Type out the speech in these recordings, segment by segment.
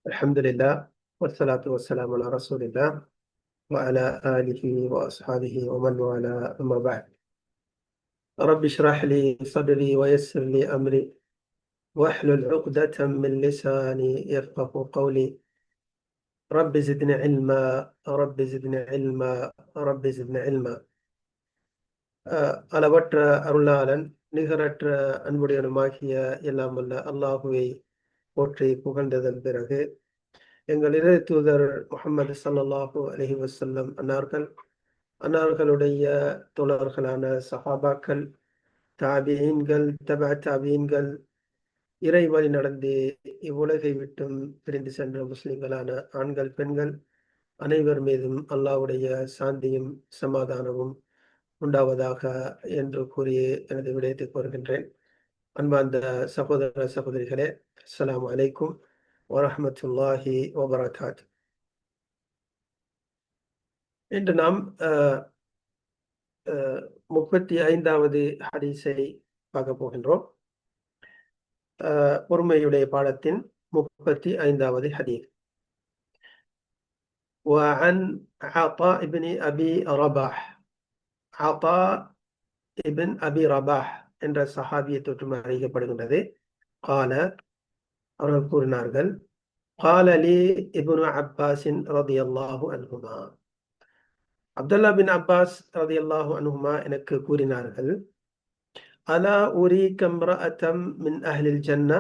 الحمد لله والصلاة والسلام على رسول الله وعلى آله وأصحابه ومن والاه أما بعد. رب اشرح لي صدري ويسر لي أمري واحلل عقدة من لساني يفقه قولي. رب زدني علما، رب زدني علما، رب زدني علما. அளவற்ற அருளாளன் நிகரற்ற அன்புடையனுமாகிய எல்லாம் வல்ல அல்லாஹுவை போற்றி புகழ்ந்ததன் பிறகு எங்கள் இறை தூதர் முஹம்மது ஸல்லல்லாஹு அலைஹி வஸல்லம் அன்னார்களுடைய தோழர்களான சஹாபாக்கள், தாபியீன்கள், தாபியீன்கள், இறை வழி நடந்து இவ்வுலகை விட்டும் பிரிந்து சென்ற முஸ்லிம்களான ஆண்கள், பெண்கள் அனைவர் மீதும் அல்லாஹ்வுடைய சாந்தியும் சமாதானமும் உண்டாவதாக என்று கூறி எனது விடயத்தை கோருகின்றேன். அன்பார்ந்த சகோதர சகோதரிகளே, அஸ்ஸலாமு அலைக்கும் வரஹ்மத்துல்லாஹி வபரகாத்துஹு. இன்று நாம் 35வது ஹதீஸை பார்க்க போகின்றோம். பொறுமையுடைய பாடத்தின் 35வது ஹதீஸ். وعن عطاء بن أبي رباح. عطاء ابن أبي رباح என்ற சஹாபியை தொற்றும் அறியப்படுகின்றது. قال அவர்கள் கூறினார்கள், قال لي ابن عباس رضي الله عنهما. அப்துல்லா பின் அப்பாஸ் ரலியல்லாஹு அன்ஹுமா எனக்கு கூறினார்கள், அலா உரீக இம்ரஅத்தம் மின் அஹ்லில் ஜன்னா.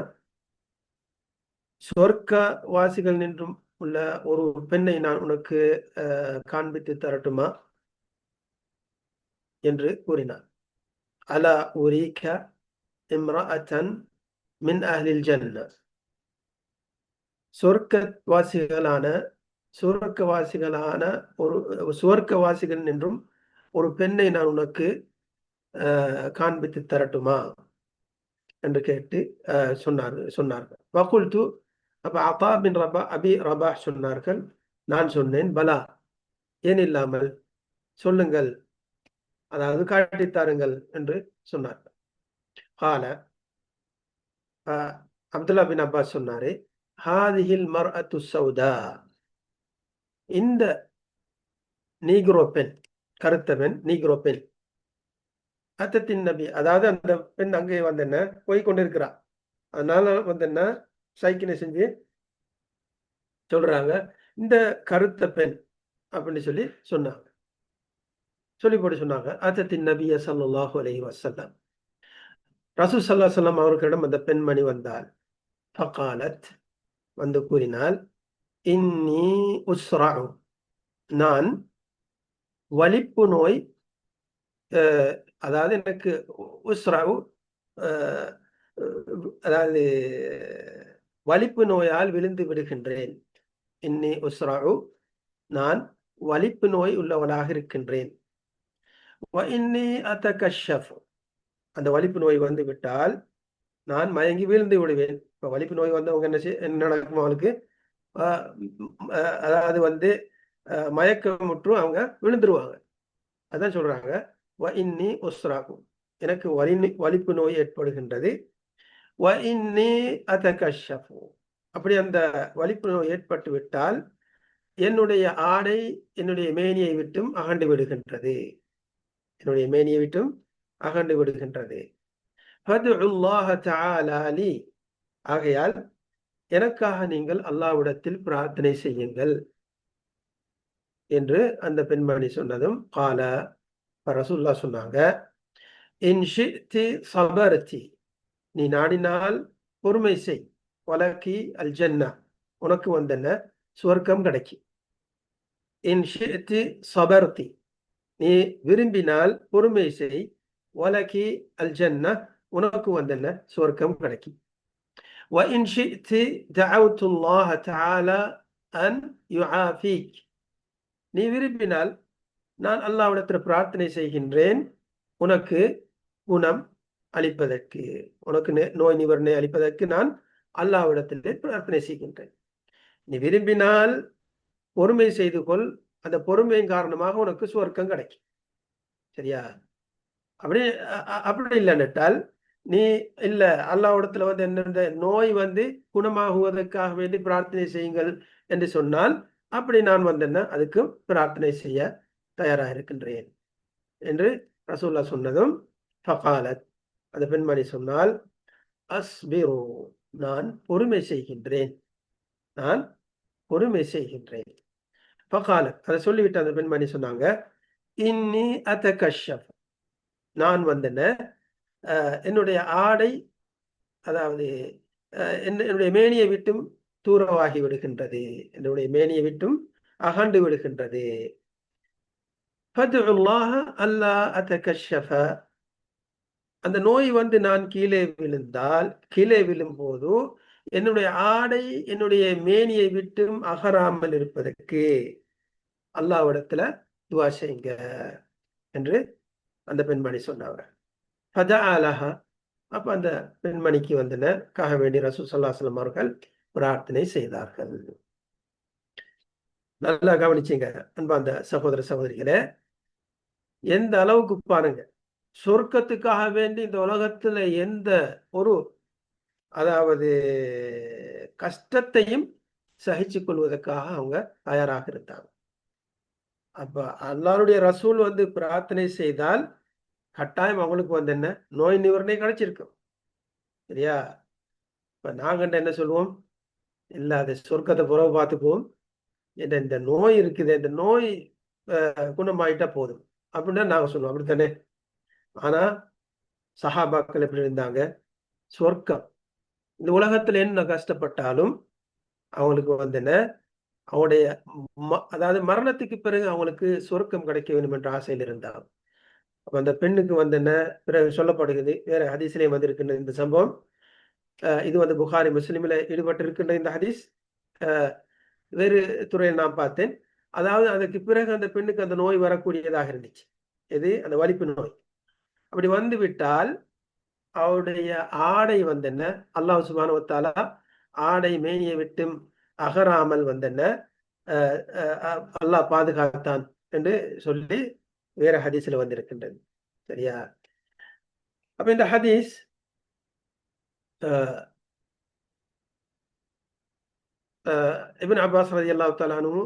சொர்க்க வாசிகள் நின்றும் உள்ள ஒரு பெண்ணை நான் உனக்கு காண்பித்து தரட்டுமா என்று கூறினார். அலா உரீக இம்ரஅத்தன் மின் அஹ்லில் ஜன்னா. சுவர்க்கவாசிகள் நின்றும் ஒரு பெண்ணை நான் உனக்கு காண்பித்து தரட்டுமா என்று கேட்டு சொன்னார்கள். வகுல்து, அப்ப அத்தா பின் அபி ரபாஹ் சொன்னார்கள், நான் சொன்னேன், பலா, ஏன் இல்லாமல், சொல்லுங்கள், அதாவது காட்டித்தாருங்கள் என்று சொன்னார்கள். கால அப்துல்லா பின் அப்பாஸ் சொன்னாரே, ஹாதிஹில் மர்அத்து சௌதா, இந்த நீக்ரோ பெண், கருத்த பெண், நீக்ரோ பெண், அத்தத்தின் நபி, அதாவது அந்த பெண் அங்கே வந்து என்ன போய் கொண்டிருக்கிறார், அதனால வந்து என்ன சைக்கிளை செஞ்சு சொல்றாங்க, இந்த கருத்த பெண் அப்படின்னு சொல்லி சொன்னாங்க. சொல்லி போட்டு சொன்னாங்க, அத்தத்தின் நபிய ஸல்லல்லாஹு அலைஹி வஸல்லம், ரசூல் ஸல்லல்லாஹு அலைஹி வஸல்லம் அவர்களிடம் அந்த பெண்மணி வந்தாள். ஃபகாலத், வந்து கூறினாள், இன்னி உஸ்ரஉ, நான் வலிப்பு நோய், அதாவது எனக்கு உஸ்ரஉ, அதாவது வலிப்பு நோயால் விழுந்து விடுகின்றேன். இன்னி உஸ்ரஉ, நான் வலிப்பு நோய் உள்ளவளாக இருக்கின்றேன். வ இன்னி அத்தகஷஃப், அந்த வலிப்பு நோய் வந்து விட்டால் நான் மயங்கி விழுந்து விடுவேன். இப்போ வலிப்பு நோய் வந்தவங்க என்ன நடக்கும், அவளுக்கு அதாவது வந்து மயக்கமுற்று அவங்க விழுந்துருவாங்க. அதான் சொல்றாங்க, வ இன்னி உஸ்ரஉ, எனக்கு வலிப்பு நோய் ஏற்படுகின்றது. வ இன்னி அத்தகஷஃப், அப்படி அந்த வலிப்பு நோய் ஏற்பட்டு விட்டால் என்னுடைய ஆடை என்னுடைய மேனியை விட்டும் அகண்டு விடுகின்றது, என்னுடைய மேனியை விட்டும் அகண்டு விடுகின்றது. ஃபதுல்லாஹ தஆலா லி, ஆகையால் எனக்காக நீங்கள் அல்லாஹ்விடத்தில் பிரார்த்தனை செய்யுங்கள் என்று அந்த பெண்மணி சொன்னதும், கால, ரசூலுல்லாஹ் சொன்னாங்க, இன் ஷி'தி ஸபர்தி, நீ நாடினால் பொறுமை செய், வலகி அல் ஜன்னா, உனக்கு வந்தன சுவர்க்கம் கிடைக்கும். இன் ஷி'தி ஸபர்தி, நீ விரும்பினால் பொறுமை செய், வலகி அல் ஜன்னா, உனக்கு வந்தன சுவர்க்கம் கிடைக்கும். வ இன் ஷி'தி தஅவ்து அல்லாஹ தஆலா அன் யுஆஃபீக், நீ விரும்பினால் நான் அல்லாஹ்விடத்தில் பிரார்த்தனை செய்கின்றேன் உனக்கு குணம் அளிப்பதற்கு, உனக்கு நோய் நிவர்ணை அளிப்பதற்கு நான் அல்லாஹ்விடத்திலே பிரார்த்தனை செய்கின்றேன். நீ விரும்பினால் பொறுமை செய்து கொள், அந்த பொறுமையின் காரணமாக உனக்கு சுவர்க்கம் கிடைக்கும். சரியா? அப்படி இல்லைன்னுட்டால் நீ இல்ல அல்லாஹ்விடத்துல வந்து என்ன நோய் வந்து குணமாகுவதற்காக வேண்டி பிரார்த்தனை செய்யுங்கள் என்று சொன்னால், அப்படி நான் வந்து என்ன அதுக்கு பிரார்த்தனை செய்ய தயாராக இருக்கின்றேன் என்று ரசூலுல்லாஹ் சொன்னதும், ஃபகாலத் அந்த பெண்மணி சொன்னால், அஸ்பிரு நான் பொறுமை செய்கின்றேன். நான் பொறுமை செய்கின்றேன். ஃபகாலத் அதை சொல்லிவிட்டு அந்த பெண்மணி சொன்னாங்க, இன்னி அத்தகஷஃப் நான் வந்தன என்னுடைய ஆடை அதாவது என்னுடைய மேனியை விட்டும் தூரமாகி விடுகின்றது. என்னுடைய மேனியை விட்டும் அகண்டு விடுகின்றது. ஃபதுல்லாஹ அல்லா அத்தகஷஃப அந்த நோய் வந்து நான் கீழே விழுந்தால், கீழே விழும்போது என்னுடைய ஆடை என்னுடைய மேனியை விட்டும் அகராமல் இருப்பதற்கு அல்லாஹ்விடத்துல துஆ செய்யுங்க என்று அந்த பெண்மணி சொன்னாங்க. ஃபதஅலஹா அப்ப அந்த பெண்மணிக்கு வந்தனக்காக வேண்டி ரசூல் ஸல்லல்லாஹு அலைஹி வஸல்லம் அவர்கள் பிரார்த்தனை செய்தார்கள். நல்லா கவனிச்சீங்க அன்பார்ந்த சகோதர சகோதரிகளே. எந்த அளவுக்கு பாருங்க. சொர்க்கத்துக்காக வேண்டி இந்த உலகத்துல எந்த ஒரு அதாவது கஷ்டத்தையும் சகிச்சுக் கொள்வதற்காக அவங்க தயாராக இருந்தாங்க. அப்ப அல்லாஹ்வுடைய ரசூல் வந்து பிரார்த்தனை செய்தால் கட்டாயம் அவங்களுக்கு வந்து என்ன நோய் நிவாரணை கிடைச்சிருக்கும். சரியா? இப்ப நாங்க என்ன சொல்லுவோம்? இல்ல அது சொர்க்கத்தை புறவு பார்த்துக்குவோம். இந்த நோய் இருக்குது. இந்த நோய் குணமாயிட்டா போதும். அப்படின்னு நாங்க சொல்லுவோம். அப்படித்தானே? ஆனா சஹாபாக்கள் எப்படி இருந்தாங்க? சொர்க்கம். இந்த உலகத்துல என்ன கஷ்டப்பட்டாலும் அவங்களுக்கு வந்து என்ன அவங்களுடைய அதாவது மரணத்துக்கு பிறகு அவங்களுக்கு சொர்க்கம் கிடைக்க வேண்டும் என்ற ஆசையில் இருந்தாங்க. அப்ப அந்த பெண்ணுக்கு வந்து என்ன பிறகு சொல்லப்படுகிறது. வேற ஹதீஸ்லயும் வந்திருக்கின்ற இந்த சம்பவம். இது வந்து புகாரி முஸ்லிமில் ஈடுபட்டிருக்கின்ற இந்த ஹதீஸ். வேறு துறையில் நான் பார்த்தேன். அதாவது அதற்கு பிறகு அந்த பெண்ணுக்கு அந்த நோய் வரக்கூடியதாக இருந்துச்சு. எது? அந்த வலிப்பு நோய். அப்படி வந்து விட்டால் அவருடைய ஆடை வந்து என்ன அல்லாஹ் சுப்ஹானஹு வ தஆலா ஆடை மேனியை விட்டும் அகராமல் வந்து என்ன அல்லாஹ் பாதுகாத்தான் என்று சொல்லி வேற ஹதீஸ்ல வந்திருக்கின்றது. சரியா? அப்ப இந்த ஹதீஸ் இப்னு அப்பாஸ் ரலியல்லாஹு தஆலா அன்ஹு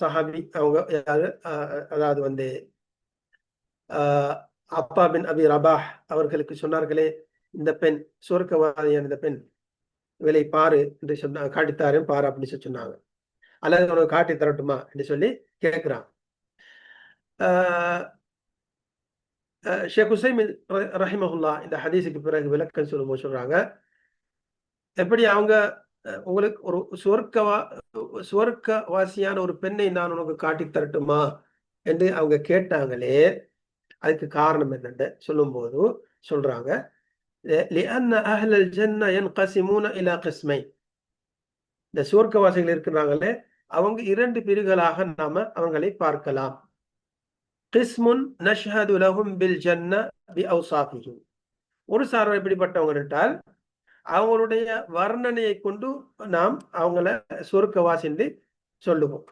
சஹாபி அவங்க யாரு அதாவது வந்து அப்பா பின் அபி ரபாஹ் அவர்களுக்கு சொன்னார்களே, இந்த பெண் சுவர்க்கவாதியான இந்த பெண் இவளை பாரு என்று சொன்ன காட்டித்தாரேன் பாரு அப்படின்னு சொன்னாங்க. அல்லது உனக்கு காட்டி தரட்டுமா என்று சொல்லி கேட்கிறான். ஷேக் உசைமின் ரஹிமஹுல்லா இந்த ஹதீஸுக்கு பிறகு விளக்கம் சொல்லும்போது சொல்றாங்க, எப்படி அவங்க உங்களுக்கு ஒரு சுவர்க்கவாசியான ஒரு பெண்ணை நான் உனக்கு காட்டி தரட்டுமா என்று அவங்க கேட்டாங்களே, அதுக்கு காரணம் என்னன்னு சொல்லும்போது சொல்றாங்க, لأن أهل الجنة ينقسمون إلى قسمين. இந்த சுவர்க்கவாசிகள் இருக்கிறாங்களே அவங்க 2 பிரிவுகளாக நாம அவங்களை பார்க்கலாம். கிஸ்முன் நஷ்ஹது லஹும் பில் ஜன்ன பிஅவ்சாஃபிஹிம். ஒரு சாரார் எப்படிப்பட்டவங்க என்றால் அவங்களுடைய வர்ணனையை கொண்டு நாம் அவங்கள சொர்க்கவாசி என்று சொல்லுவோம்.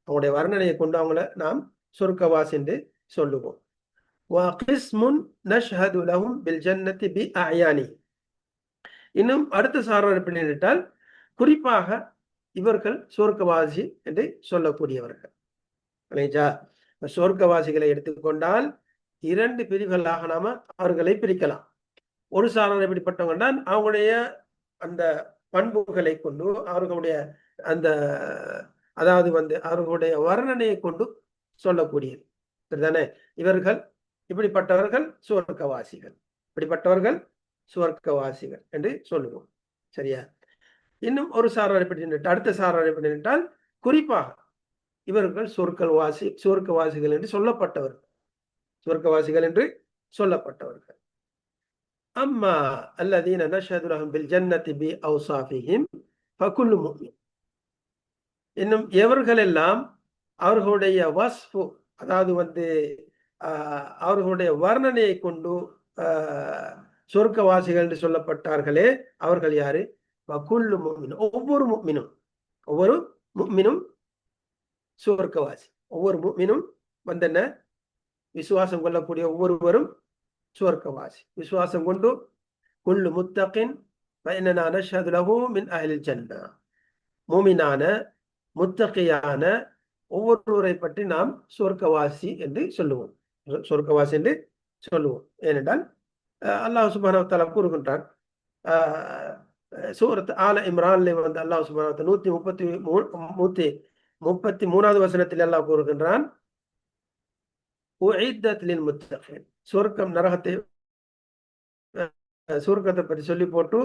அவங்களுடைய வர்ணனையை கொண்டு அவங்கள நாம் சொர்க்கவாசி என்று சொல்லுவோம். வகிஸ்முன் நஷ்ஹது லஹும் பில் ஜன்னதி பிஅயானி. இன்னும் அடுத்த சாரார் எப்படி என்றால் குறிப்பாக இவர்கள் சொர்க்கவாசி என்று சொல்லக்கூடியவர்கள். சொர்க்கவாசிகளை எடுத்துக்கொண்டால் 2 பிரிவுகளாக நாம அவர்களை பிரிக்கலாம். ஒரு சாரார் எப்படிப்பட்டவங்க அவங்களுடைய அந்த பண்புகளை கொண்டு அவர்களுடைய அந்த அதாவது வந்து அவர்களுடைய வர்ணனையை கொண்டு சொல்லக்கூடியது. சரிதானே? இவர்கள் இப்படிப்பட்டவர்கள் சுவர்க்கவாசிகள், இப்படிப்பட்டவர்கள் சுவர்க்கவாசிகள் என்று சொல்லுவோம். சரியா? இன்னும் ஒரு சாரார் எப்படி அடுத்த சாரார் எப்படி என்றால் குறிப்பாக இவர்கள் சுவர்க்கவாசிகள் என்று சொல்லப்பட்டவர்கள், சுவர்க்கவாசிகள் என்று சொல்லப்பட்டவர்கள். அம்மா அல்லதீன நஷ்ஹது லஹும் பில் ஜன்னதி பிஅவ்சாஃபிஹிம் ஃபகுல்லு முஃமின். இன்னும் எவர்கள் எல்லாம் அவர்களுடைய வஸ்ஃபு அதாவது வந்து அவர்களுடைய வர்ணனையை கொண்டு சொர்க்கவாசிகள் என்று சொல்லப்பட்டார்களே அவர்கள் யாரு? ஃபகுல்லு முஃமின். ஒவ்வொரு முஃமினும் சுவர்க்கவாசி. ஒவ்வொரு முஃமினும் வந்து என்ன விசுவாசம் கொள்ளக்கூடிய ஒவ்வொருவரும் சுவர்க்கவாசி. விசுவாசம் கொண்டு குல்லு முத்தகின் ஃபஇன்னனா நஷ்ஹது லஹு மின் அஹ்லில் ஜன்னா. மூமினான முத்தகியான ஒவ்வொருவரை பற்றி நாம் சொர்க்கவாசி என்று சொல்லுவோம். சொர்க்கவாசி என்று சொல்லுவோம். ஏனென்றால் அல்லாஹ் சுப்ஹானஹு வ தஆலா கூறுகின்றான், சூரத் ஆல இம்ரான்ல வந்து அல்லாஹ் சுப்ஹானஹு வ தஆலா 133வது வசனத்தில் அல்லாஹ் கூறுகின்றான், உஇத்தத் லில் முத்தகின். சொர்க்கம் நரகத்தை சுருக்கத்தை பற்றி சொல்லி போட்டு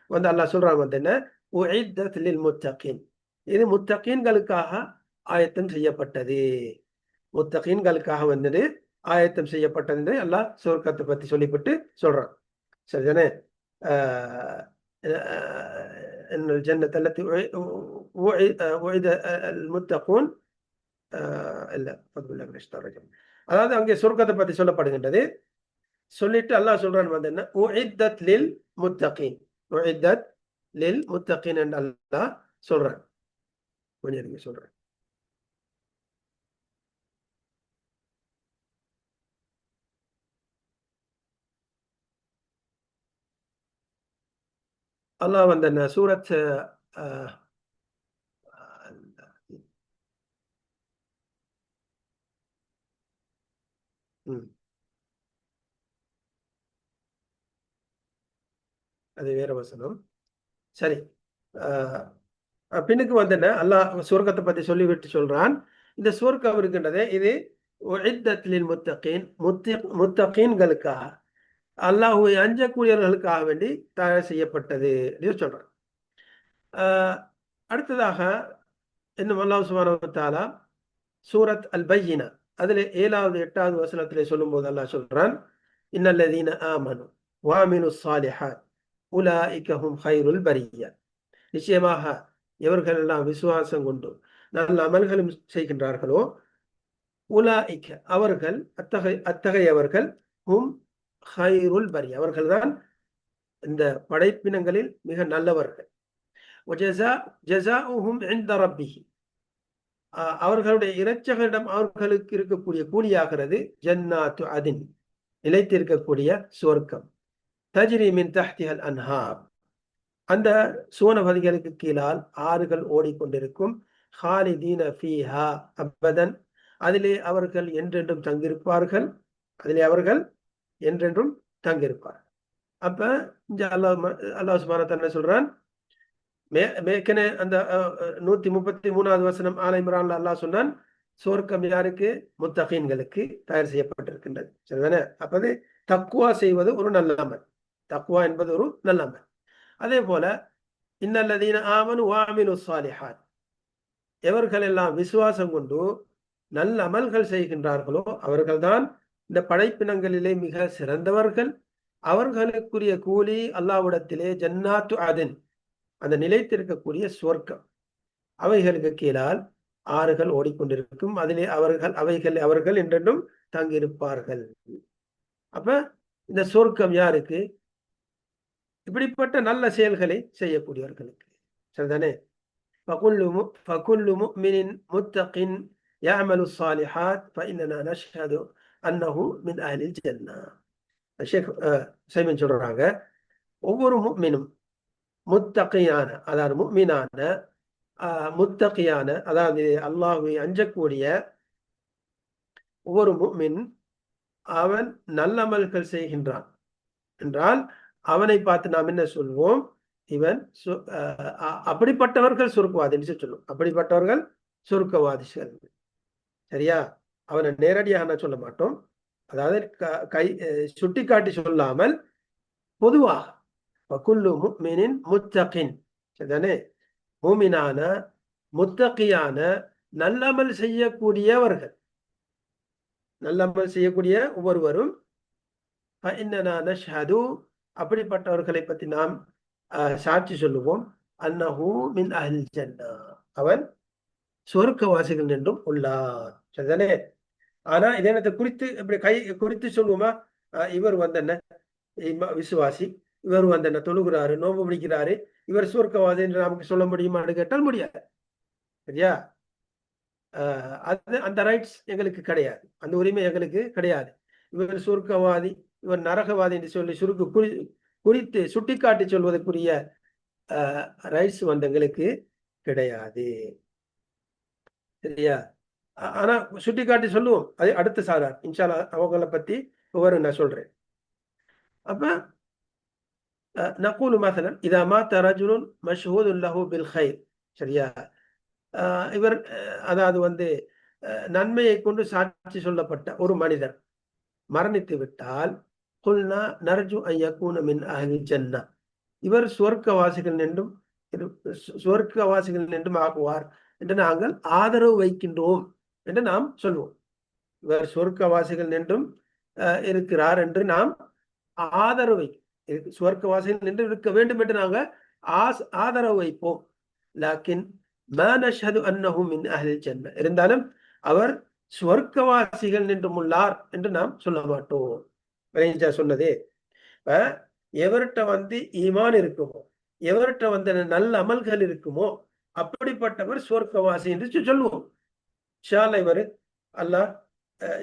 வந்து அல்லாஹ் சொல்றாங்க வந்து என்ன, உஇத்தத் லில் முத்தகின். இது முத்தகீன்களுக்காக ஆயத்தம் செய்யப்பட்டது. முத்தகீன்களுக்காக வந்து ஆயத்தம் செய்யப்பட்டது என்று அல்லாஹ் சுருக்கத்தை பற்றி சொல்லிவிட்டு சொல்றான். சரிதானே? الجنة التي وعد المتقون இல்ல அதாவது அங்கே சொர்க்கத்தை பற்றி சொல்லப்படுகின்றது. சொல்லிட்டு அல்லாஹ் சொல்றான் வந்து என்ன, உஇத்தத் லில் முத்தகீன். உஇத்தத் லில் முத்தகீன் என்று அல்லாஹ் சொல்றான். கொஞ்சம் சொல்றேன். அல்லாஹ் வந்து என்ன சூரத் அது வேற வசனம். சரி, பின்னுக்கு வந்து என்ன அல்லாஹ் சுவர்க்கத்தை பத்தி சொல்லிவிட்டு சொல்றான், இந்த சுவர்க்கம் இருக்கின்றதே இது உஇத்தத் லில் முத்தகீன், முத்தகீன்களுக்காக, அல்லாஹ்வை அஞ்சக்கூடியவர்களுக்காக வேண்டி தயார் செய்யப்பட்டது என்று சொல்றான். அடுத்ததாக இன்னும் அல்லாஹ் சுப்ஹானஹு வ தஆலா சூரத் அல் பையினா அதில் 7வது 8வது வசனத்திலே சொல்லும் போது அல்லாஹ் சொல்றான், இன்னல்லதீன ஆமனு வஅமிலுஸ் ஸாலிஹாத் உலாயிக ஹும் கைருல் பரிய்யா. நிச்சயமாக எவர்கள் எல்லாம் விசுவாசம் கொண்டு நல்ல அமல்களும் செய்கின்றார்களோ, உலாயிக அவர்கள், அத்தகையவர்கள், ஹும் கைருல் பரிய்யா அவர்கள்தான் இந்த படைப்பினங்களில் மிக நல்லவர்கள். ஜஸாஉஹும் இன்த ரப்பிஹிம் அவர்களுடைய இரட்சகரிடம் அவர்களுக்கு இருக்கக்கூடிய கூலியாகிறது ஜன்னாத்து அதின் நிலைத்திருக்கக்கூடிய சுவர்க்கம். தஜ்ரி மின் தஹ்திஹல் அன்ஹார் அந்த சுவனபதிகளுக்கு கீழால் ஆறுகள் ஓடிக்கொண்டிருக்கும். ஹாலிதீன ஃபீஹா அபதன் அதிலே அவர்கள் என்றென்றும் தங்கியிருப்பார்கள். அதிலே அவர்கள் என்றென்றும் தங்கியிருப்பார்கள். அப்ப இந்த அல்லாஹ் சுப்ஹானஹு வ தஆலா சொல்றான், மேற்கனவே அந்த 133வது வசனம் ஆல இம்ரான்ல அல்லாஹ் சொன்னான், சுவர்க்கம் யாருக்கு? முத்தகீன்களுக்கு தயார் செய்யப்பட்டிருக்கின்றது. சரிதானே? அப்பது தக்வா செய்வது ஒரு நல்ல அமல். தக்வா என்பது ஒரு நல்ல அமல். அதே போல இன்னல்லதீன ஆமனு வஅமிலுஸ் ஸாலிஹாத் எவர்கள் எல்லாம் விசுவாசம் கொண்டு நல்ல அமல்கள் செய்கின்றார்களோ அவர்கள்தான் இந்த படைப்பினங்களிலே மிக சிறந்தவர்கள். அவர்களுக்குரிய கூலி அல்லாஹ்விடத்திலே ஜன்னாத்து அதின் அந்த நிலைத்திருக்கக்கூடிய சுவர்க்கம். அவைகளுக்கு கீழால் ஆறுகள் ஓடிக்கொண்டிருக்கும். அதிலே அவர்கள் என்றென்றும் தங்கியிருப்பார்கள். அப்ப இந்த சொர்க்கம் யாருக்கு? இப்படிப்பட்ட நல்ல செயல்களை செய்யக்கூடியவர்களுக்கு. சரிதானே? فكل مؤمن متق يعمل الصالحات فإننا نشهد أنه من أهل الجنة. ஷேக் சைமன் சொல்றாங்க, ஒவ்வொரு முஃமினும் முத்தகியான, அதாவது முஃமினான, முத்தகியான, அதாவது அல்லாஹ்வை அஞ்சக்கூடிய ஒவ்வொரு முஃமின் அவன் நல்லமல்கள் செய்கின்றான் என்றால் அவனை பார்த்து நாம் என்ன சொல்வோம்? இவன் அப்படிப்பட்டவர்கள் சுருக்கவாதி என்று சொல்லுவோம். அப்படிப்பட்டவர்கள் சுருக்கவாதிகள். சரியா? அவனை நேரடியாக சொல்ல மாட்டோம். அதாவது சுட்டி காட்டி சொல்லாமல் பொதுவாக வகுல்லு முஃமினின் முத்தகின். சரிதானே? மூமினான முத்தகியான நல்லமல் செய்யக்கூடியவர்கள், நல்லமல் செய்யக்கூடிய ஒவ்வொருவரும் அப்படிப்பட்டவர்களை பற்றி நாம் சாட்சி சொல்லுவோம், அன்னஹு மின் அஹ்லில் ஜன்னா அவன் சொர்க்கவாசிகள் என்றும் உள்ளார். சரிதானே? ஆனா இதே குறித்து இப்படி குறித்து சொல்லுவோமா? இவர் வந்து என்ன விசுவாசி, இவர் வந்து என்ன தொழுகிறாரு, நோன்பு பிடிக்கிறாரு, இவர் சொர்க்கவாதி என்று நமக்கு சொல்ல முடியுமான்னு கேட்டால் முடியாது. சரியா? அது அந்த ரைட்ஸ் எங்களுக்கு கிடையாது, அந்த உரிமை எங்களுக்கு கிடையாது. இவர் சொர்க்கவாதி, இவர் நரகவாதி என்று சொல்லி குறித்து சுட்டிக்காட்டி சொல்வதற்குரிய ரைட்ஸ் வந்து எங்களுக்கு கிடையாது. சரியா? ஆனா சுட்டிக்காட்டி சொல்லுவோம். அது அடுத்த சாரார் இன்ஷால்லா அவங்களை பத்தி ஒவ்வொரு நான் சொல்றேன். அப்ப நகூலு மஸலன் இதா மாத ரஜுலுன் மஷ்ஹூதுன் லஹு பில் கைர். சரியா? இவர் அதாவது வந்து நன்மையை கொண்டு சாட்சி சொல்லப்பட்ட ஒரு மனிதர் மரணித்து விட்டால் குல்னா நர்ஜு அன் யகூன மின் அஹ்லில் ஜன்னா, இவர் சுவர்க்கவாசிகள் நின்றும் சுவர்க்கவாசிகள் நின்றும் ஆகுவார் என்று நாங்கள் ஆதரவு வைக்கின்றோம் என்று நாம் சொல்வோம். இவர் சுவர்க்கவாசிகள் நின்றும் இருக்கிறார் என்று நாம் ஆதரவு சுவர்க்கவாசிகள் நின்று இருக்க வேண்டும் என்று நாங்கள் ஆதரவு வைப்போம். லாக்கின் மா நஷ்ஹது அன்னஹு மின் அஹ்லில் ஜன்னா, இருந்தாலும் அவர் சுவர்க்கவாசிகள் நின்றும் உள்ளார் என்று நாம் சொல்ல மாட்டோம். சொன்னதே எவர்கிட்ட வந்து ஈமான் இருக்குமோ, எவர்கிட்ட வந்து நல்ல அமல்கள் இருக்குமோ அப்படிப்பட்டவர் சுவர்க்கவாசி என்று சொல்லுவோம். இன்ஷா அல்லாஹ் இவர் அல்லாஹ்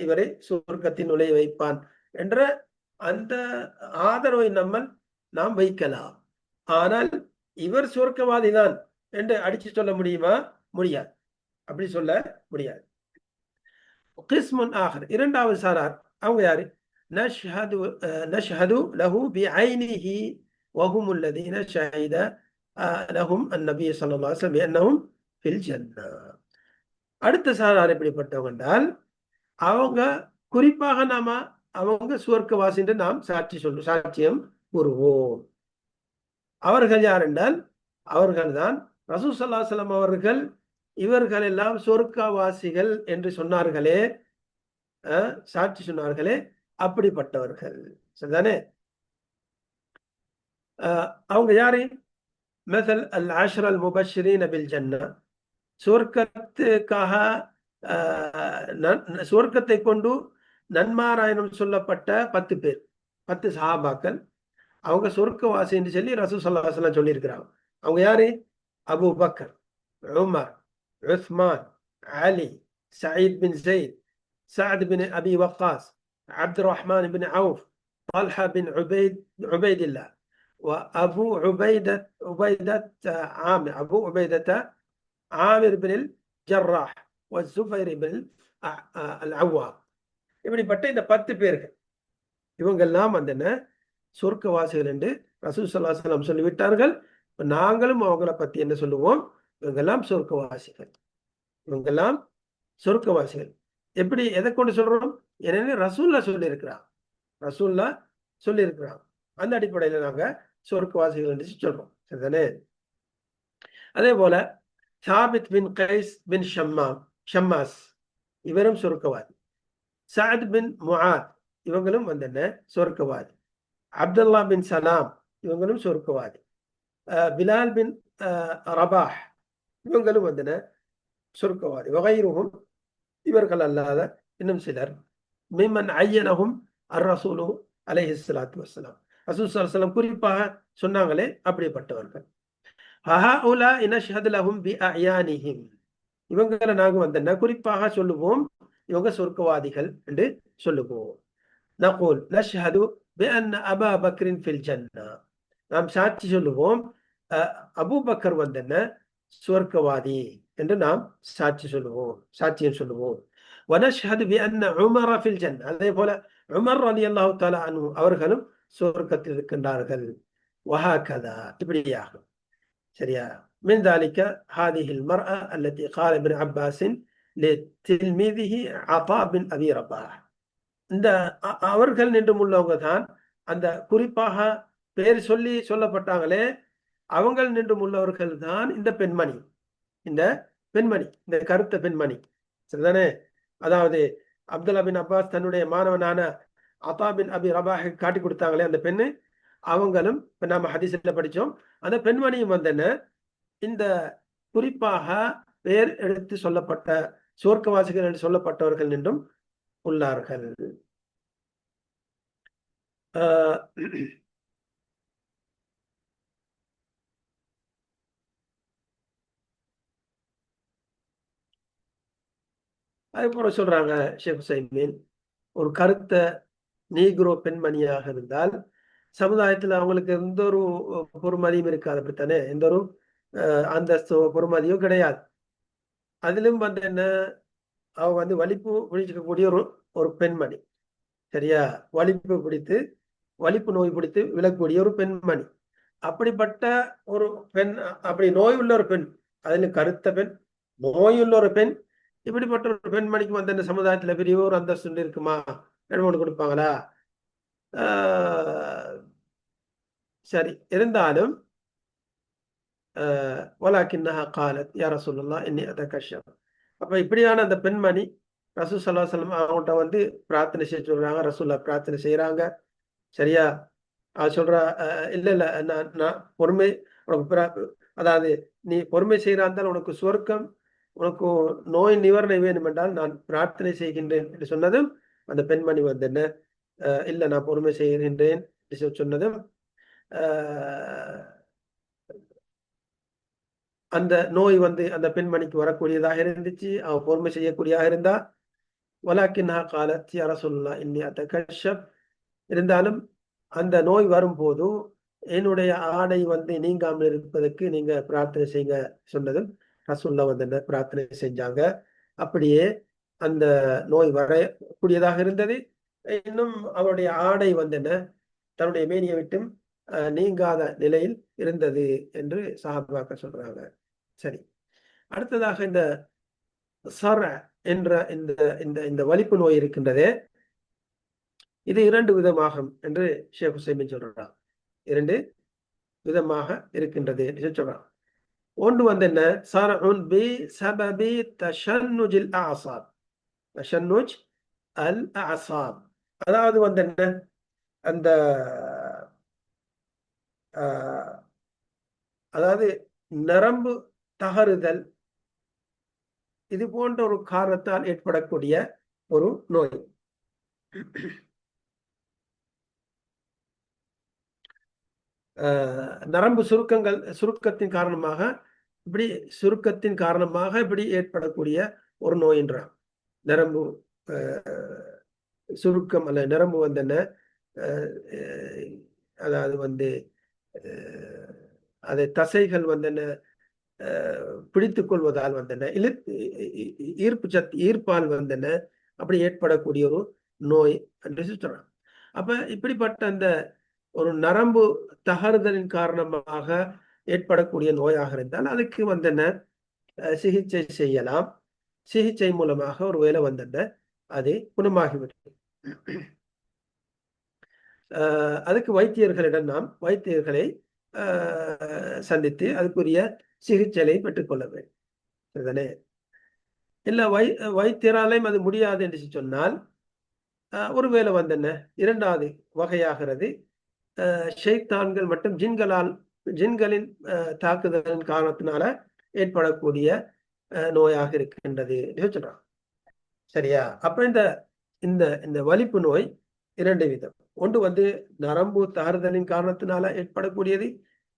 இவரை சுவர்க்கத்தின் நுழைய வைப்பான் என்ற அந்த ஆதரவை நாம் வைக்கலாம். ஆனால் இவர் சுவர்க்கவாதி தான் என்று அடிச்சு சொல்ல முடியுமா? முடியாது. அப்படி சொல்ல முடியாது. கிஸ்முன் ஆகர், இரண்டாவது சாரார், அவங்க யாரு? நஷ்ஹது லஹு பிஐனிஹி வஹும் அல்லதீன ஷஹித லஹும் அந்நபி ஸல்லல்லாஹு அலைஹி வஸல்லம் பிஅன்னஹும் ஃபில் ஜன்னா. அடுத்த சாரார் எப்படிப்பட்டவங்க என்றால், அவங்க குறிப்பாக அவங்க சுவர்க்கவாசி என்று நாம் சாட்சியம் கூறுவோம். அவர்கள் யார் என்றால், அவர்கள்தான் ரசூல் ஸல்லல்லாஹு அலைஹி வஸல்லம் அவர்கள் இவர்கள் எல்லாம் சொர்க்கவாசிகள் என்று சொன்னார்களே, சாட்சி சொன்னார்களே, அப்படிப்பட்டவர்கள். சரிதானே? அவங்க யாரு? مثل العشر المبشرين بالجنة, சுவர்க்கத்துக்காக சுவர்க்கத்தை கொண்டு நன்மாராயணம் சொல்லப்பட்ட 10 பேர், 10 சஹாபாக்கள். அவங்க சொர்க்கவாசி என்று சொல்லி ரசூல் ஸல்லல்லாஹு அலைஹி வஸல்லம் சொல்லி இருக்கிறாங்க. அவங்க யாரு? அபூ பக்கர், உமர், உஸ்மான், அலி, சயீத் பின் ஸைத், சஅத் பின் அபி வக்காஸ், அப்துர் ரஹ்மான் பின் அவுஃப், طلحة بن عبيد الله, وأبو عبيدة عامر بن الجراح, والزبير بن العوام. இப்படிப்பட்ட இந்த 10 பேர்கள் இவங்கெல்லாம் வந்து சொர்க்கவாசிகள் என்று ரசூல் ஸல்லல்லாஹு அலைஹி வஸல்லம் சொல்லிவிட்டார்கள். நாங்களும் அவங்களை பத்தி என்ன சொல்லுவோம்? இவங்கெல்லாம் சொர்க்கவாசிகள், இவங்கெல்லாம் சொர்க்கவாசிகள். எப்படி, எதை கொண்டு சொல்றோம்? எனவே ரசூல்லா சொல்லியிருக்கிறாங்க, ரசூல்லா சொல்லியிருக்கிறாங்க. அந்த அடிப்படையில் நாங்க சொர்க்கவாசிகள் என்று சொல்றோம். சரிதானே? அதே போல சாபித் பின் கைஸ் பின் ஷம்மாஸ், இவரும் சொர்க்கவாதி. சஅத் பின் முஆத், இவங்களும் வந்து சொர்க்கவாதி. அப்துல்லா பின் சலாம், இவங்களும் சொர்க்கவாதி. பிலால் பின் ரபாஹ், இவங்களும் வந்து சொர்க்கவாதி. வகைருஹும், இவர்கள் அல்லாத இன்னும் சிலர், மிம்மன் ஐயனஹும் அர் ரசூலு அலைஹிஸ்ஸலாத்து வஸ்ஸலாம், ரசூல் ஸல்லல்லாஹு அலைஹி வஸல்லம் குறிப்பாக சொன்னாங்களே அப்படிப்பட்டவர்கள். ஹஹஉலாஇ நஷ்ஹது லஹும் பிஅயானிஹிம், இவங்களை நாங்க வந்து குறிப்பாக சொல்லுவோம், இவங்க சொர்க்கவாதிகள் என்று சொல்லுவோம். நகூல் நஷ்ஹது பிஅன்ன அபா பக்ரின் ஃபில் ஜன்னா, நாம் சாட்சி சொல்லுவோம் அபூபக்கர் வந்து சுவர்க்கவாதி என்று நாம் சாட்சியம் சொல்லுவோம். வனஷ்ஹது பிஅன்ன உமர ஃபில் ஜன்னா, அதே போல உமர் ரலியல்லாஹு தஆலா அன்ஹு அவர்களும் சுவர்க்கத்தில் இருக்கின்றார்கள். வஹாகதா, இப்படியாக. சரியா? من ذلك هذه المرأة التي قال ابن عباس لتلميذه عطاء بن أبي رباح, இந்த அவர்கள் நின்றும் உள்ளவங்க தான் அந்த குறிப்பாக பெயர் சொல்லப்பட்டாங்களே, அவங்கள் நின்றும் உள்ளவர்கள் தான் இந்த பெண்மணி, இந்த கருத்த பெண்மணி. சரிதானே? அதாவது அப்துல்லா பின் அப்பாஸ் தன்னுடைய மாணவனான அதா பின் அபி ரபாஹ் காட்டி கொடுத்தாங்களே அந்த பெண்ணு, அவங்களும் நாம ஹதீஸ்ல படிச்சோம், அந்த பெண்மணியும் வந்து இந்த குறிப்பாக பெயர் எடுத்து சொல்லப்பட்ட சொர்க்கவாசிகள் என்று சொல்லப்பட்டவர்கள் நின்றும் உள்ளார்கள். அதே போல சொல்றாங்க ஷேக் ஹுசைன், ஒரு கருத்தை நீக்ரோ பெண்மணியாக இருந்தால் சமுதாயத்துல அவங்களுக்கு எந்த ஒரு பொறுமதியும் இருக்காது, அப்படித்தானே? எந்த ஒரு அந்தஸ்தோ பொறுமதியோ கிடையாது. அதிலும் வந்து என்ன, அவ வந்து வலிப்பு பிடிச்சிக்கக்கூடிய ஒரு ஒரு பெண்மணி, சரியா? வலிப்பு நோய் பிடித்து விழக்கூடிய ஒரு பெண்மணி. அப்படிப்பட்ட ஒரு பெண், அப்படி நோய் உள்ள ஒரு பெண், அதுல கருத்த பெண், நோயுள்ள ஒரு பெண், இப்படிப்பட்ட ஒரு பெண்மணிக்கு வந்து இந்த சமுதாயத்துல பெரிய ஒரு அந்தஸ்து இருக்குமா? எடுமோடு கொடுப்பாங்களா? சரி, இருந்தாலும் வலாக்கின்னஹா காலத் யா ரசூலுல்லாஹ் இன்னி அதகஷப். அப்ப இப்படியான அந்த பெண்மணி ரசூல் ஸல்லல்லாஹு அலைஹி வஸல்லம் அவங்கள்ட்ட வந்து பிரார்த்தனை செய்ய சொல்றாங்க. ரசூலுல்லாஹ் பிரார்த்தனை செய்யறாங்க, சரியா? சொல்றா, இல்ல இல்ல, நான் பொறுமை, உனக்கு அதாவது நீ பொறுமை செய்யறா இருந்தால் உனக்கு சுவர்க்கம், உனக்கு நோய் நிவாரணை வேணும் என்றால் நான் பிரார்த்தனை செய்கின்றேன் என்று சொன்னதும் அந்த பெண்மணி வந்து என்ன, இல்ல நான் பொறுமை செய்கின்றேன் என்று சொன்னதும் அந்த நோய் வந்து அந்த பெண்மணிக்கு வரக்கூடியதாக இருந்துச்சு. அவ பொறுமை செய்யக்கூடியதாக இருந்தா. வலாக்கின்ஹா காலத் யா ரசூலுல்லாஹ் இன்னி அதகஷப். இருந்தாலும் அந்த நோய் வரும்போது என்னுடைய ஆடை வந்து நீங்காமல் இருப்பதற்கு நீங்க பிரார்த்தனை செய்யுங்க சொன்னதும் ரசூலுல்லாஹ் வந்து என்ன பிரார்த்தனை செஞ்சாங்க. அப்படியே அந்த நோய் வரக்கூடியதாக இருந்தது. இன்னும் அவருடைய ஆடை வந்து என்ன, தன்னுடைய மேனியை விட்டும் நீங்காத நிலையில் இருந்தது என்று சஹாபாக்கள் சொல்றாங்க. சரி, அடுத்ததாக இந்த சர என்ற இந்த இந்த இந்த வலிப்பு நோய் இருக்கின்றதே, இது 2 விதமாகும் என்று ஷேக் ஹுசைமின் சொல்றார். 2 விதமாக இருக்கின்றது என்று சொல்றார். ஒன்று வந்து என்ன, சரஉன் பி சபபி தஷன்னுஜில் அஅஸாப். தஷன்னுஜ் அல் அஅஸாப், அதாவது வந்து என்ன, அந்த அதாவது நரம்பு தகருதல், இது போன்ற ஒரு காரணத்தால் ஏற்படக்கூடிய ஒரு நோய். நரம்பு சுருக்கத்தின் காரணமாக இப்படி ஏற்படக்கூடிய ஒரு நோய் என்றான். நரம்பு சுருக்கம் அல்ல, நரம்பு வந்து என்ன, அதாவது வந்து அதை தசைகள் வந்து என்ன பிடித்துக் கொள்வதால் வந்து என்ன, ஈர்ப்பால் வந்து என்ன அப்படி ஏற்படக்கூடிய ஒரு நோய் என்று சொல்றான். அப்ப இப்படிப்பட்ட அந்த ஒரு நரம்பு தகருதலின் காரணமாக ஏற்படக்கூடிய நோயாக இருந்தால் அதுக்கு வந்து என்ன, சிகிச்சை செய்யலாம். சிகிச்சை மூலமாக ஒரு வேலை வந்து அது குணமாகிவிடும். அதுக்கு வைத்தியர்களை சந்தித்து அதுக்குரிய சிகிச்சையை பெற்றுக்கொள்ள வேண்டும். சரிதானே? இல்ல வைத்தியராலையும் அது முடியாது என்று சொன்னால் ஒருவேளை வந்து என்ன, 2வது வகையாகிறது, ஷைத்தான்கள் மற்றும் ஜின்களின் தாக்குதலின் காரணத்தினால ஏற்படக்கூடிய நோயாக இருக்கின்றது சொல்றான். சரியா? அப்ப இந்த இந்த இந்த வலிப்பு நோய் 2 விதம். ஒன்று வந்து நரம்பு தாறுதலின் காரணத்தினால ஏற்படக்கூடியது.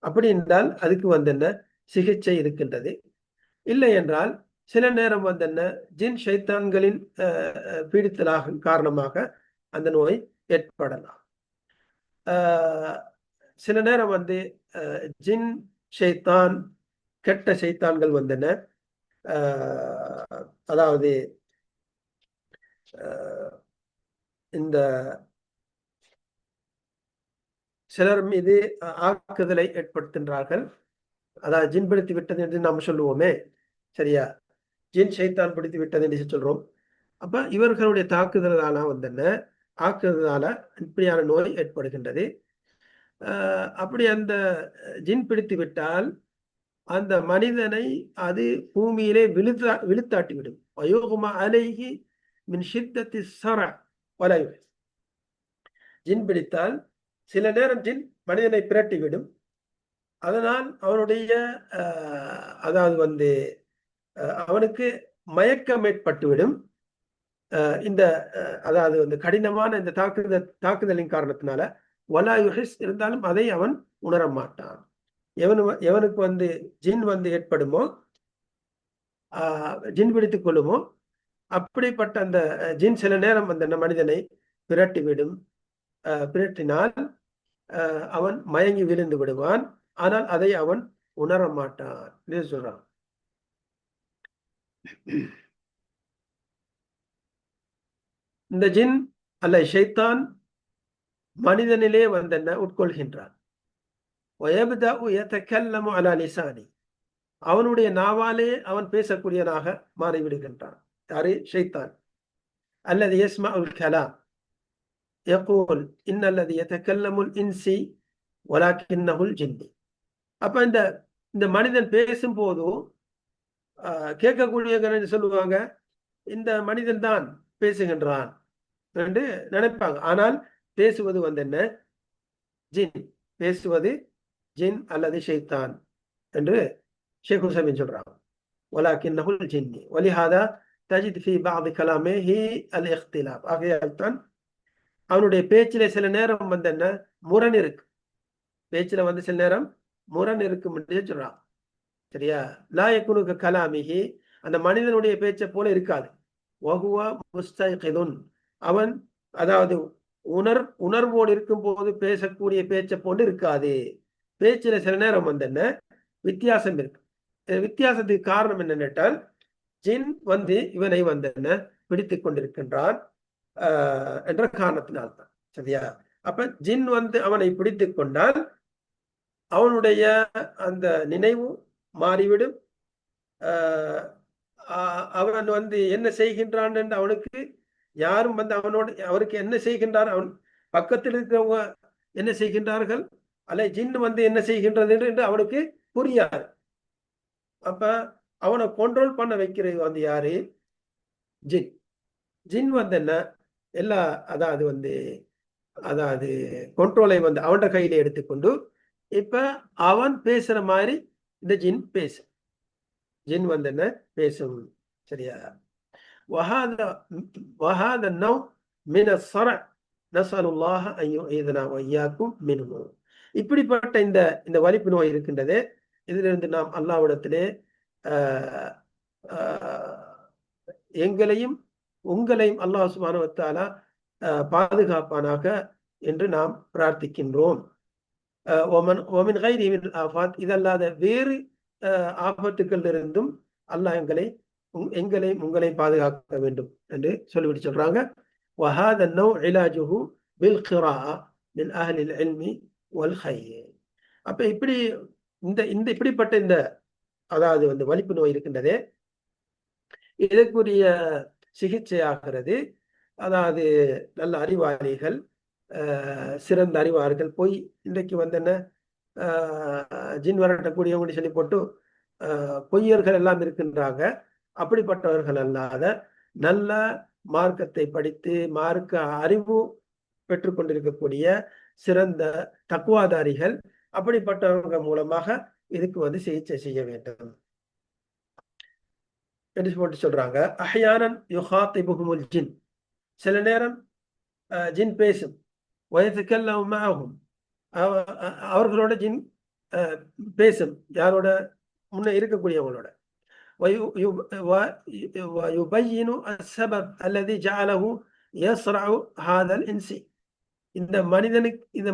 அப்படி என்றால் அதுக்கு வந்து என்ன, சிகிச்சை இருக்கின்றது. இல்லை என்றால் சில நேரம் வந்து என்ன, ஜின் ஷைத்தான்களின் பீடித்தலாக காரணமாக அந்த நோய் ஏற்படலாம். சில நேரம் வந்து ஜின் ஷைத்தான், கெட்ட ஷைத்தான்கள் வந்து என்ன, அதாவது இந்த சிலர் மீது ஆக்குதலை ஏற்படுத்துகின்றார்கள். அதாவது ஜின் பிடித்து விட்டது என்று நாம் சொல்லுவோமே, சரியா? ஜின் ஷைத்தான் பிடித்து விட்டது என்று சொல்றோம். அப்ப இவர்களுடைய தாக்குதலால வந்து என்ன, ஆக்குதலால இப்படியான நோய் ஏற்படுகின்றது. அப்படி அந்த ஜின் பிடித்து விட்டால் அந்த மனிதனை அது பூமியிலே விழுத்தாட்டிவிடும். வயோகுமா அலைஹி மின் ஷித்தத்தி ஸர வலா யுஹிஸ். ஜின் பிடித்தால் சில நேரம் ஜின் மனிதனை பிரட்டிவிடும். அதனால் அவனுடைய அதாவது வந்து அவனுக்கு மயக்கம் ஏற்பட்டுவிடும். இந்த அதாவது வந்து கடினமான இந்த தாக்குதலின் காரணத்தினால வலா யுஹிஸ், இருந்தாலும் அதை அவன் உணர மாட்டான். எவனுக்கு வந்து ஜின் வந்து ஏற்படுமோ, ஜின் பிடித்துக் கொள்ளுமோ, அப்படிப்பட்ட அந்த ஜின் சில நேரம் அந்த மனிதனை விரட்டிவிடும். பிரட்டினால் அவன் மயங்கி விழுந்து விடுவான். ஆனால் அதை அவன் உணர மாட்டான் என்று சொல்றான். இந்த ஜின் அல்ல ஷைத்தான் மனிதனிலே வந்தென்ன உட்கொள்கின்றான். அவனுடைய நாவாலே அவன் பேசக்கூடியனாக மாறிவிடுகின்றான். யாரு? ஷைத்தான். அல்லது யஸ்மஉல் கலாம் யகூல் இன்னல்லதி யதகல்லமுல் இன்சி வலாக்கின்னஹுல் ஜின்னி. அப்ப இந்த மனிதன் பேசும் போதும் கேட்கக்கூடியவங்க சொல்லுவாங்க, இந்த மனிதன் தான் பேசுகின்றான் என்று நினைப்பாங்க. ஆனால் பேசுவது என்ன? ஜின். பேசுவது ஜின் அல்லது ஷைத்தான் என்று ஷேக் உசைமீன் சொல்றாங்க. வலாக்கின்னஹுல் ஜின்னி வலிஹாதா தஜித் ஃபீ பஅதி கலாமிஹி அல் இக்திலாப். ஆகையால் தான் அவனுடைய பேச்சிலே சில நேரம் என்ன முரண் இருக்கு. பேச்சில சில நேரம் முரண் இருக்கும் என்று சொல்றான். சரியா? லா யகுனு கலாமிஹி, அந்த மனிதனுடைய பேச்சை போல இருக்காது. வஹுவ முஸ்தைகிதுன், அவன் அதாவது உணர்வோடு இருக்கும் போது பேசக்கூடிய பேச்சை போன்று இருக்காது. பேச்சில சில நேரம் என்ன வித்தியாசம் இருக்கு. வித்தியாசத்துக்கு காரணம் என்னென்றால் ஜின் இவனை என்ன பிடித்து கொண்டிருக்கின்றான் என்ற காரணத்தினால்தான். சரியா? அப்ப ஜின் அவனை பிடித்து கொண்டால் அவனுடைய அந்த நினைவு மாறிவிடும். அவன் என்ன செய்கின்றான் என்று அவனுக்கு யாரும் அவருக்கு என்ன செய்கின்றார், அவன் பக்கத்தில் இருக்கிறவங்க என்ன செய்கின்றார்கள், அல்ல ஜின் என்ன செய்கின்றது என்று அவனுக்கு புரியாது. அப்ப அவனை கண்ட்ரோல் பண்ண வைக்கிறது யாரு? ஜின். ஜின் என்ன எல்லா அதாவது கண்ட்ரோலை அவன் கையில எடுத்துக்கொண்டு இப்ப அவன் பேசுற மாதிரி இந்த ஜின் பேசும். ஜின் என்ன பேசும். சரியா? وهذا النوع من الصرع نسأل الله أن يعيذنا وإياكم منه. இப்படிப்பட்ட இந்த வலிப்பு நோய் இருக்கின்றது. இதிலிருந்து நாம் அல்லாஹ்விடத்திலே எங்களையும் உங்களையும் அல்லாஹ் சுப்ஹானஹு வ தஆலா பாதுகாப்பானாக என்று நாம் பிரார்த்திக்கின்றோம். ஒமின் கைரி மின் ஆஃபாத், இதல்லாத வேறு ஆபத்துக்கள் இருந்தும் அல்லாஹ் எங்களையும் உங்களையும் பாதுகாக்க வேண்டும் என்று சொல்லிவிட்டு சொல்றாங்க. وهذا النوع علاجه بالقراءة من أهل العلم والخير. அப்ப இப்படிப்பட்ட அதாவது வலிப்பு நோய் இருக்கின்றதே, இதற்குரிய சிகிச்சை ஆகிறது. அதாவது நல்ல அறிவாளிகள், சிறந்த அறிவார்கள் போய் இன்றைக்கு என்ன ஜின் வரட்டக்கூடியவங்க சொல்லி போட்டு பொய்யர்கள் எல்லாம் இருக்கின்றாங்க. அப்படிப்பட்டவர்கள் அல்லாத நல்ல மார்க்கத்தை படித்து மார்க்க அறிவு பெற்றுக்கொண்டிருக்கக்கூடிய சிறந்த தக்குவாதாரிகள், அப்படிப்பட்டவர்கள் மூலமாக இதுக்கு சிகிச்சை செய்ய வேண்டும் என்று போட்டு சொல்றாங்க. அஹ்யானன் யுகாத்திபுஹுமுல் ஜின், சில நேரம் ஜின் பேசும். வயதுக்கெல்லாம் மாகும், அவர்களோட ஜின் பேசும். யாரோட? முன்ன இருக்கக்கூடியவங்களோட. ويبين السبب الذي جعله يصرع هذا الإنسي. இந்த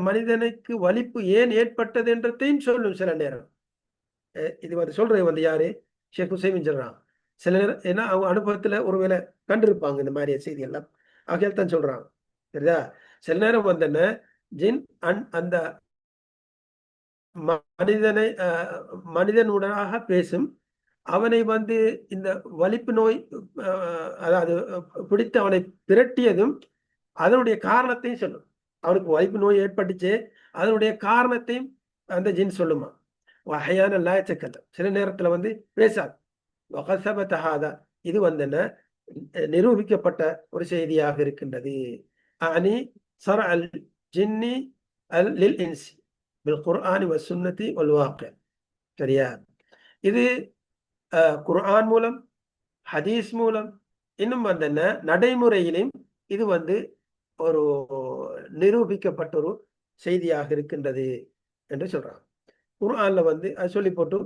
மனிதனுக்கு வலிப்பு ஏன் ஏற்பட்டது என்றதையும் சொல்லும் சில நேரம். இது சொல்றது யாரு? ஷேக் உசைமீன் சொல்றான். சில நேரம் ஏன்னா அவங்க அனுபவத்துல ஒருவேளை கண்டிருப்பாங்க இந்த மாதிரி செய்தி எல்லாம். ஆகையால் தான் சொல்றாங்க. சரிதா? சில நேரம் என்ன ஜின் அந்த மனிதனுடனாக பேசும். அவனை இந்த வலிப்பு நோய் அதாவது பிடித்து அவனை பிரட்டியதும் அதனுடைய காரணத்தையும் சொல்லும். அவனுக்கு வலிப்பு நோய் ஏற்பட்டுச்சு, அதனுடைய காரணத்தையும் அந்த ஜின் சொல்லுமா. வகையான லாயச்சக்கல்ல சில நேரத்துல பேசாது. இது என்ன நிரூபிக்கப்பட்ட ஒரு செய்தியாக இருக்கின்றது. அனி சர அல் ஜின்னி அல் லில் இன்சி பில் குர்ஆனி வ சுன்னதி வல் வாக்இ. சரியா? இது குர்ஆன் மூலம், ஹதீஸ் மூலம், இன்னும் என்ன நடைமுறையிலும் இது ஒரு நிரூபிக்கப்பட்ட ஒரு செய்தியாக இருக்கின்றது என்று சொல்றாங்க. குர்ஆன்ல அது சொல்லி போட்டு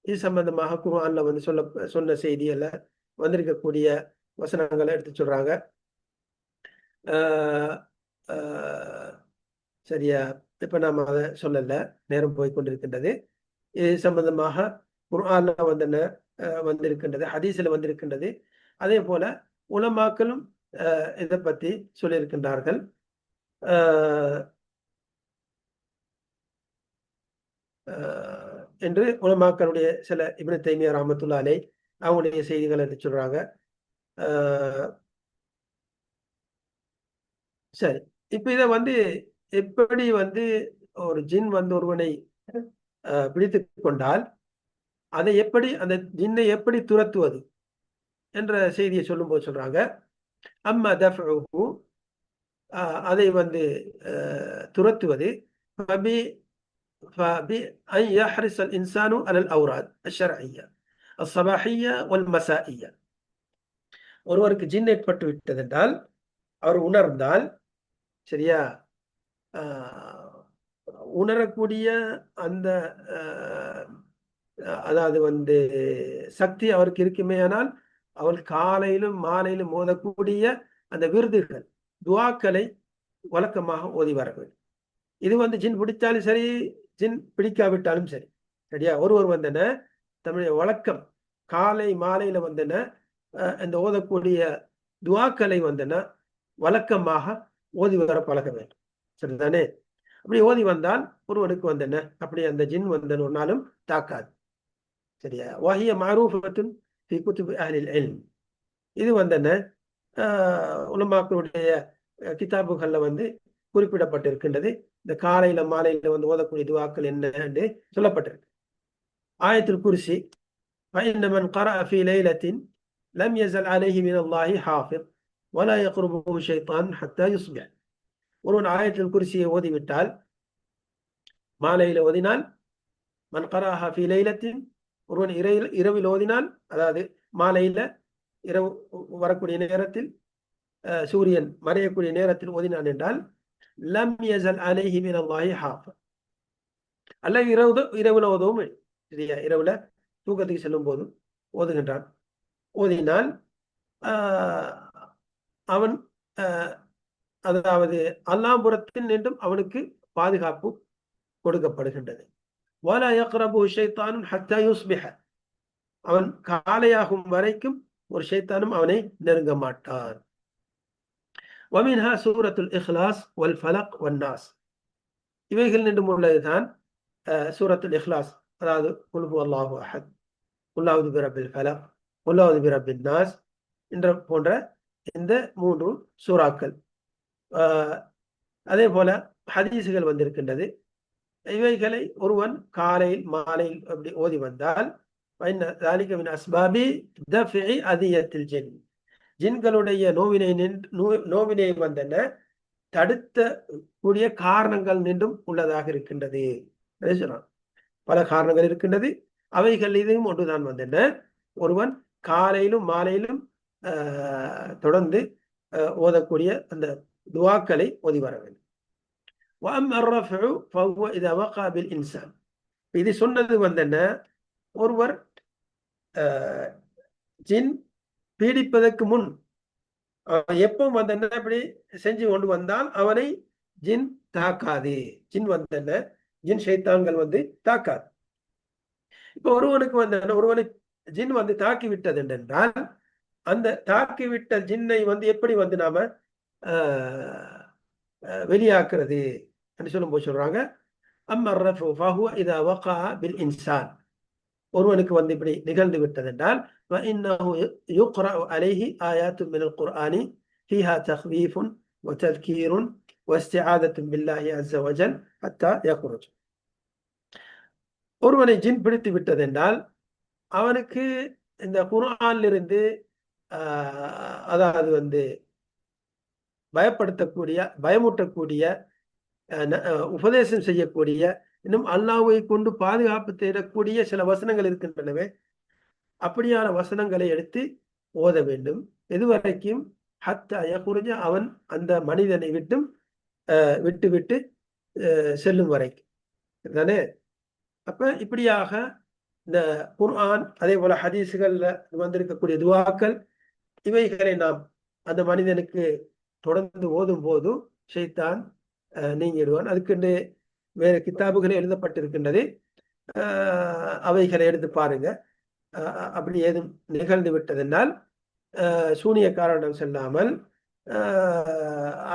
இது சம்பந்தமாக குர்ஆன்ல சொன்ன செய்தியில வந்திருக்கக்கூடிய வசனங்களை எடுத்து சொல்றாங்க. சரியா? இப்ப நாம் அதை சொல்லல, நேரம் போய் கொண்டிருக்கின்றது. இது சம்பந்தமாக குர்ஆன்ல வந்திருக்கின்றது, ஹதீஸ்ல வந்திருக்கின்றது. அதே போல உலமாக்களும் இதை பற்றி சொல்லியிருக்கின்றார்கள். என்று உலமாக்களுடைய சில இப்னு தைமியா ரஹ்மத்துல்லாஹி அலைஹி அவங்களுடைய செய்திகள் என்று சொல்றாங்க. சரி, இப்ப இதை எப்படி ஒரு ஜின் ஒருவனை பிடித்துக் கொண்டால் அதை எப்படி அந்த ஜின்னை எப்படி துரத்துவது என்ற செய்தியை சொல்லும் போது சொல்றாங்க, அம்மா தஃபுஹு, அதை துரத்துவது فبأن يحرص الإنسان على الأوراد الشرعية الصباحية والمسائية. ஒருவருக்கு ஜின் ஏற்பட்டு விட்டது என்றால், அவர் உணர்ந்தால், சரியா, உணரக்கூடிய அந்த அதாவது சக்தி அவருக்கு இருக்குமே, ஆனால் அவள் காலையிலும் மாலையிலும் ஓதக்கூடிய அந்த விருதுகள், துவாக்களை வழக்கமாக ஓதி வர வேண்டும். இது ஜின் பிடித்தாலும் சரி, ஜின் பிடிக்காவிட்டாலும் சரி, சரியா. ஒருவர் தன்னுடைய வழக்கம் காலை மாலையில இந்த ஓதக்கூடிய துவாக்களை வழக்கமாக ஓதி வர பழக வேண்டும், சரிதானே? அப்படி ஓதி வந்தால் ஒருவனுக்கு அப்படி அந்த ஜின் ஒரு நாளும் தாக்காது, சரியா. வஹிய மஅரூஃபத்துன் ஃபீ குதுபி அஹ்லில் இல்ம். இது உலமாக்களுடைய கிதாபுகள்ல குறிப்பிடப்பட்டிருக்கின்றது. இந்த காலையில மாலையில ஓதக்கூடிய துவாக்கள் என்ன என்று சொல்லப்பட்டிருக்கு. ஆயத்துல் குர்சி, فإن من قرأ في ليلة لم يزل عليه من الله حافظ ولا يقربه شيطان حتى يصبح. ஒருவன் ஆயத்துல் குர்சியை ஓதிவிட்டால், மாலையில ஓதினால், மன் கராஹா ஃபீ லைலத்தின், ஒருவன் இரவில் ஓதினால், அதாவது மாலையில இரவு வரக்கூடிய நேரத்தில், சூரியன் மறையக்கூடிய நேரத்தில் ஓதினான் என்றால், லம் யஸல் அலைஹி மினல்லாஹி ஹாஃபிஸ், அல்ல இரவுல ஓதவும், சரியா, இரவுல தூக்கத்துக்கு செல்லும் போதும் ஓதுகின்றான், ஓதினால் அவன் அதாவது அல்லாஹ்புரத்தில் நின்றும் அவனுக்கு பாதுகாப்பு கொடுக்கப்படுகின்றது. வலா யக்ரபுஹு ஷைத்தானுன் ஹத்தா யுஸ்பிஹ, அவன் காலையாகும் வரைக்கும் ஒரு ஷைத்தானும் அவனை நெருங்க மாட்டான். வமின்ஹா சூரத்துல் இஹ்லாஸ் வல் ஃபலக் வன் நாஸ், இவைகள் நின்றும் உள்ளதுதான் சூரத்துல் இஹ்லாஸ், அதாவது குல் ஹுவல்லாஹு அஹத், குல் அஊது பிரப்பில் ஃபலக், குல் அஊது பிரப்பின் நாஸ் என்ற போன்ற இந்த 3 சூறாக்கள். அதே போல ஹதீசுகள் வந்திருக்கின்றது. இவைகளை ஒருவன் காலையில் மாலையில் அப்படி ஓதி வந்தால், அஸ்பாபி தஃபி அதியத்தில் ஜின், ஜின்களுடைய நோவினை தடுத்த கூடிய காரணங்கள் நின்றும் உள்ளதாக இருக்கின்றது. பல காரணங்கள் இருக்கின்றது. அவைகள் இதையும் ஒன்றுதான் ஒருவன் காலையிலும் மாலையிலும் தொடர்ந்து ஓதக்கூடிய அந்த துவாக்களை ஓதி வர வேண்டும். இது சொன்னது ஒருவர் ஜின் பீடிப்பதற்கு முன் எப்போ இப்படி செஞ்சு கொண்டு வந்தால் அவனை ஜின் தாக்காது. ஜின் ஜின் ஷைத்தான்கள் தாக்காது. இப்ப ஒருவனுக்கு ஒருவனை ஜின் தாக்கி விட்டது என்றால், அந்த தாக்கிவிட்ட ஜின்னை எப்படி நாம வெளியாக்குறது என்று சொல்லும் போது சொல்றாங்க, அம்மர்ரஃபு ஃபஹுவ இதா வகா பில் இன்சான், ஒருவனுக்கு இப்படி நிகழ்ந்து விட்டது என்றால், வஇன்னஹு யுக்ரஅு அலைஹி ஆயாத்தும் மினல் குர்ஆனி ஃபீஹா தக்வீஃபுன் வதذكீருன் வஸ்திஆதத்துன் பில்லாஹி அஸ்ஸ வஜல் ஹத்தா யக்ருஜ். ஒருவனை ஜின் பிடித்து விட்டது என்றால் அவனுக்கு இந்த குர்ஆனிலிருந்து அதாவது பயப்படுத்தக்கூடிய, பயமூட்டக்கூடிய, உபதேசம் செய்யக்கூடிய, இன்னும் அல்லாஹ்வை கொண்டு பாதுகாப்பு தேடக்கூடிய சில வசனங்கள் இருக்கின்றனவே, அப்படியான வசனங்களை எடுத்து ஓத வேண்டும். எதுவரைக்கும்? ஹத்தா யக்ருஜ, அவன் அந்த மனிதனை விட்டு விட்டு செல்லும் வரைக்கும் தானே. அப்ப இப்படியாக இந்த குர்ஆன், அதே போல ஹதீசுகள்ல வந்திருக்கக்கூடிய துவாக்கள், இவைகளை நாம் அந்த மனிதனுக்கு தொடர்ந்து ஓதும் போது ஷைத்தான் நீங்கிடுவான். அதுக்கு வேறு கித்தாபுகள் எழுதப்பட்டிருக்கின்றது. அவைகளை எடுத்து பாருங்க. அப்படி ஏதும் நிகழ்ந்து விட்டதென்றால் சூனியக்காரனிடம் செல்லாமல்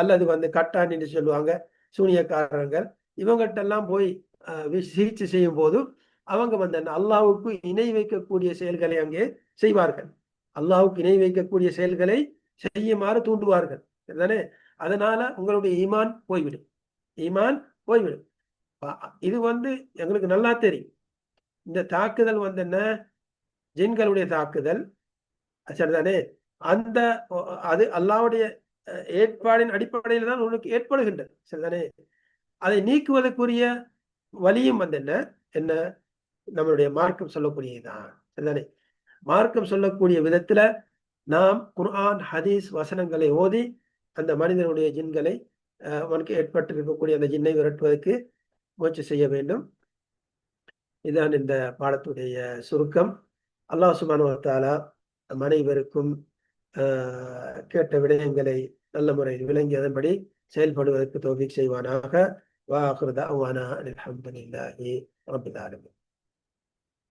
அல்லது கட்டான் என்று சொல்லுவாங்க சூனியக்காரர்கள், இவங்ககிட்டெல்லாம் போய் சிகிச்சை செய்யும் போது அவங்க அல்லாஹ்வுக்கு இணை வைக்கக்கூடிய செயல்களை அங்கே செய்வார்கள். அல்லாஹ்வுக்கு இணை வைக்கக்கூடிய செயல்களை செய்யுமாறு தூண்டுவார்கள். சரிதானே? அதனால உங்களுடைய ஈமான் போய்விடும். ஈமான் போய்விடும். இது எங்களுக்கு நல்லா தெரியும். இந்த தாக்குதல் என்ன, ஜின்களுடைய தாக்குதல். சரிதானே? அது அல்லாஹ்வுடைய ஏற்பாடின் அடிப்படையில் தான் உங்களுக்கு ஏற்படுகின்றது. சரிதானே? அதை நீக்குவதற்குரிய வழியும் என்ன நம்மளுடைய மார்க்கம் சொல்லக்கூடியதுதான். சரிதானே? மார்க்கம் சொல்லக்கூடிய விதத்துல நாம் குர்ஆன் ஹதீஸ் வசனங்களை ஓதி அந்த மனிதனுடைய ஜின்களை அவனுக்கு ஏற்பட்டிருக்கக்கூடிய அந்த ஜின்னை விரட்டுவதற்கு முயற்சி செய்ய வேண்டும். இதுதான் இந்த பாடத்துடைய சுருக்கம். அல்லாஹ் சுப்ஹானஹு வ தஆலா அனைவருக்கும் கேட்ட விடயங்களை நல்ல முறையில் விளங்கி அதன்படி செயல்படுவதற்கு தௌஃபீக் செய்வானாக. வ ஆகிரு தஅவானா அல்ஹம்துலில்லாஹி ரப்பில் ஆலமீன்.